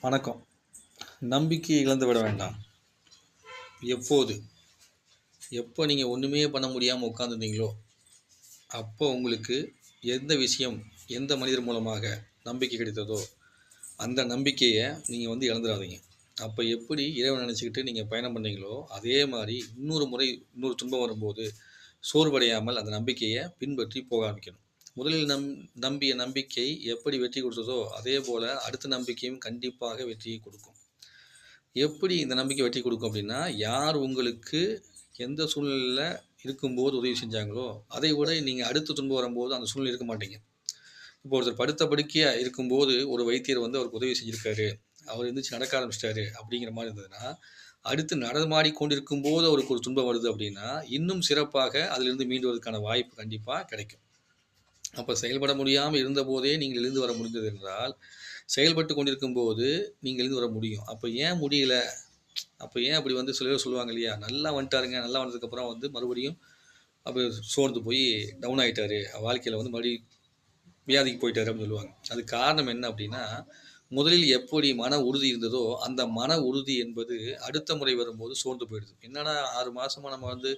வணக்கம். நம்பிக்கையை இழந்து விட வேண்டாம். எப்போது எப்போ நீங்கள் ஒன்றுமே பண்ண முடியாமல் உட்காந்துருந்தீங்களோ அப்போ உங்களுக்கு எந்த விஷயம் எந்த மனிதர் மூலமாக நம்பிக்கை கிடைத்ததோ அந்த நம்பிக்கையை நீங்கள் இழந்துடாதீங்க. அப்போ எப்படி இறைவன் நினச்சிக்கிட்டு நீங்கள் பயணம் பண்ணீங்களோ அதே மாதிரி இன்னொரு முறை இன்னொரு துன்பம் வரும்போது சோர்வடையாமல் அந்த நம்பிக்கையை பின்பற்றி போக ஆரம்பிக்கணும். முதலில் நம்பிய நம்பிக்கை எப்படி வெற்றி கொடுத்ததோ அதே போல் அடுத்த நம்பிக்கையும் கண்டிப்பாக வெற்றியை கொடுக்கும். எப்படி இந்த நம்பிக்கை வெற்றி கொடுக்கும் அப்படின்னா, யார் உங்களுக்கு எந்த சூழ்நிலையில் இருக்கும்போது உதவி செஞ்சாங்களோ அதை விட நீங்கள் அடுத்த துன்பம் வரும்போது அந்த சூழ்நிலை இருக்க மாட்டீங்க. இப்போ ஒருத்தர் படுத்த படுக்கையாக இருக்கும்போது ஒரு வைத்தியர் அவருக்கு உதவி செஞ்சுருக்காரு, அவர் எழுந்திரிச்சு நடக்க ஆரம்பிச்சிட்டாரு அப்படிங்கிற மாதிரி இருந்ததுன்னா, அடுத்து நடமாடி கொண்டிருக்கும் போது அவருக்கு ஒரு துன்பம் வருது அப்படின்னா இன்னும் சிறப்பாக அதிலிருந்து மீண்டு வருவதற்கான வாய்ப்பு கண்டிப்பாக கிடைக்கும். அப்போ செயல்பட முடியாமல் இருந்தபோதே நீங்கள் எழுந்து வர முடிந்தது என்றால் செயல்பட்டு கொண்டிருக்கும் போது நீங்கள் எழுந்து வர முடியும். அப்போ ஏன் முடியல? அப்போ ஏன் அப்படி சில பேர் சொல்லுவாங்க இல்லையா, நல்லா வந்துட்டாருங்க, நல்லா வந்ததுக்கப்புறம் மறுபடியும் அப்போ சோர்ந்து போய் டவுன் ஆகிட்டாரு, வாழ்க்கையில் மறுபடியும் வியாதிக்கு போயிட்டாரு அப்படின்னு சொல்லுவாங்க. அதுக்கு காரணம் என்ன அப்படின்னா, முதலில் எப்படி மன உறுதி இருந்ததோ அந்த மன உறுதி என்பது அடுத்த முறை வரும்போது சோர்ந்து போயிடுது. என்னன்னா 6 மாதமாக நம்ம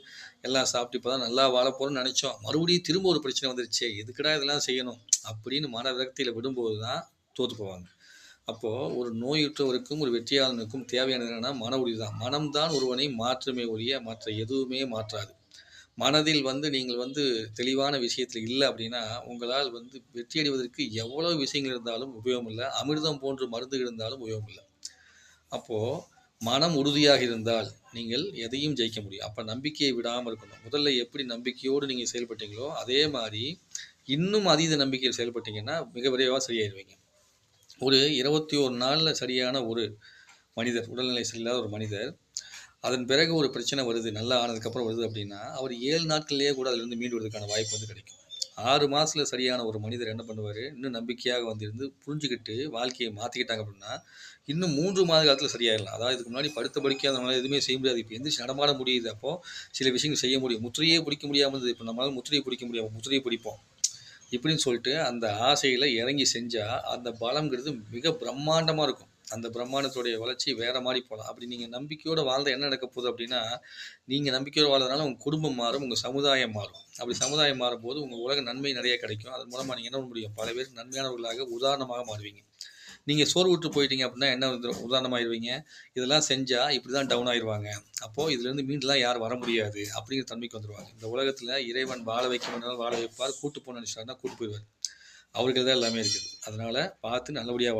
எல்லாம் சாப்பிட்டு இப்போ தான் நல்லா வாழ போகிறோம்னு நினச்சோம், மறுபடியும் திரும்ப ஒரு பிரச்சனை வந்துருச்சே, எதுக்குடா இதெல்லாம் செய்யணும் அப்படின்னு மன விரக்தியில் விடும்போது தான் தோற்று போவாங்க. அப்போது ஒரு நோயுற்றவருக்கும் ஒரு வெற்றியாளனுக்கும் தேவையானது என்னென்னா மன உறுதி தான். மனம்தான் ஒருவனை மாற்றுமே ஒழிய மற்ற எதுவுமே மாற்றாது. மனதில் நீங்கள் தெளிவான விஷயத்தில் இல்லை அப்படின்னா உங்களால் வெற்றி அடைவதற்கு எவ்வளோ விஷயங்கள் இருந்தாலும் உபயோகம் இல்லை, அமிர்தம் போன்று மருந்து இருந்தாலும் உபயோகம் இல்லை. அப்போது மனம் உறுதியாக இருந்தால் நீங்கள் எதையும் ஜெயிக்க முடியும். அப்போ நம்பிக்கையை விடாமல் இருக்கணும். முதல்ல எப்படி நம்பிக்கையோடு நீங்கள் செயல்பட்டீங்களோ அதே மாதிரி இன்னும் அதீத நம்பிக்கையில் செயல்பட்டீங்கன்னா மிக விரைவாக சரியாயிருவீங்க. ஒரு 21 நாளில் சரியான ஒரு மனிதர், உடல்நிலை சரியில்லாத ஒரு மனிதர், அதன் பிறகு ஒரு பிரச்சனை வருது, நல்லா ஆனதுக்கப்புறம் வருது அப்படின்னா அவர் 7 நாட்கள்லேயே கூட அதிலிருந்து மீண்டு வருவதற்கான வாய்ப்பு கிடைக்கும். 6 மாதத்தில் சரியான ஒரு மனிதர் என்ன பண்ணுவார், இன்னும் நம்பிக்கையாக இருந்து புரிஞ்சுக்கிட்டு வாழ்க்கையை மாற்றிக்கிட்டாங்க அப்படின்னா இன்னும் 3 மாத காலத்தில் சரியாயிடலாம். அதாவது இதுக்கு முன்னாடி படுத்த படுக்கையாக அதனால எதுவுமே செய்ய முடியாது, இப்போ எந்திரிச்சு நடமாட முடியுது, அப்போது சில விஷயங்கள் செய்ய முடியும். முத்திரையே பிடிக்க முடியாமல் இருந்தது, இப்போ நம்மளால் முத்திரையை பிடிக்க முடியாமல் முத்திரையை பிடிப்போம் இப்படின்னு சொல்லிட்டு அந்த ஆசையில் இறங்கி செஞ்சால் அந்த பலம்ங்கிறது மிக பிரம்மாண்டமாக இருக்கும். அந்த பிரம்மாண்டத்துடைய வளர்ச்சி வேறு மாதிரி போகலாம். அப்படி நீங்கள் நம்பிக்கையோடு வாழ்ந்தால் என்ன நடக்க போகுது அப்படின்னா, நீங்கள் நம்பிக்கையோடு வாழ்றதுனால உங்கள் குடும்பம் மாறும், உங்கள் சமுதாயம் மாறும். அப்படி சமுதாயம் மாறும்போது உங்கள் உலக நன்மை நிறைய கிடைக்கும். அதன் மூலமாக நீங்கள் என்ன பண்ண முடியும், பல பேருக்கு நன்மையானவர்களாக உதாரணமாக மாறுவீங்க. நீங்கள் சோர்வுற்று போயிட்டீங்க அப்படின்னா என்ன உதாரணமாகிடுவீங்க, இதெல்லாம் செஞ்சால் இப்படி தான் டவுன் ஆயிடுவாங்க, அப்போது இதுலேருந்து மீண்டுலாம் யாரும் வர முடியாது அப்படிங்கிற தன்மைக்கு வந்துடுவாங்க. இந்த உலகத்தில் இறைவன் வாழ வைக்க முடியாலும் வாழ வைப்பார், கூட்டு போகணும்னு நினச்சாருன்னா கூட்டு போயிடுவார். அவர்கள் தான் எல்லாமே இருக்குது. அதனால் பார்த்து நல்லபடியாக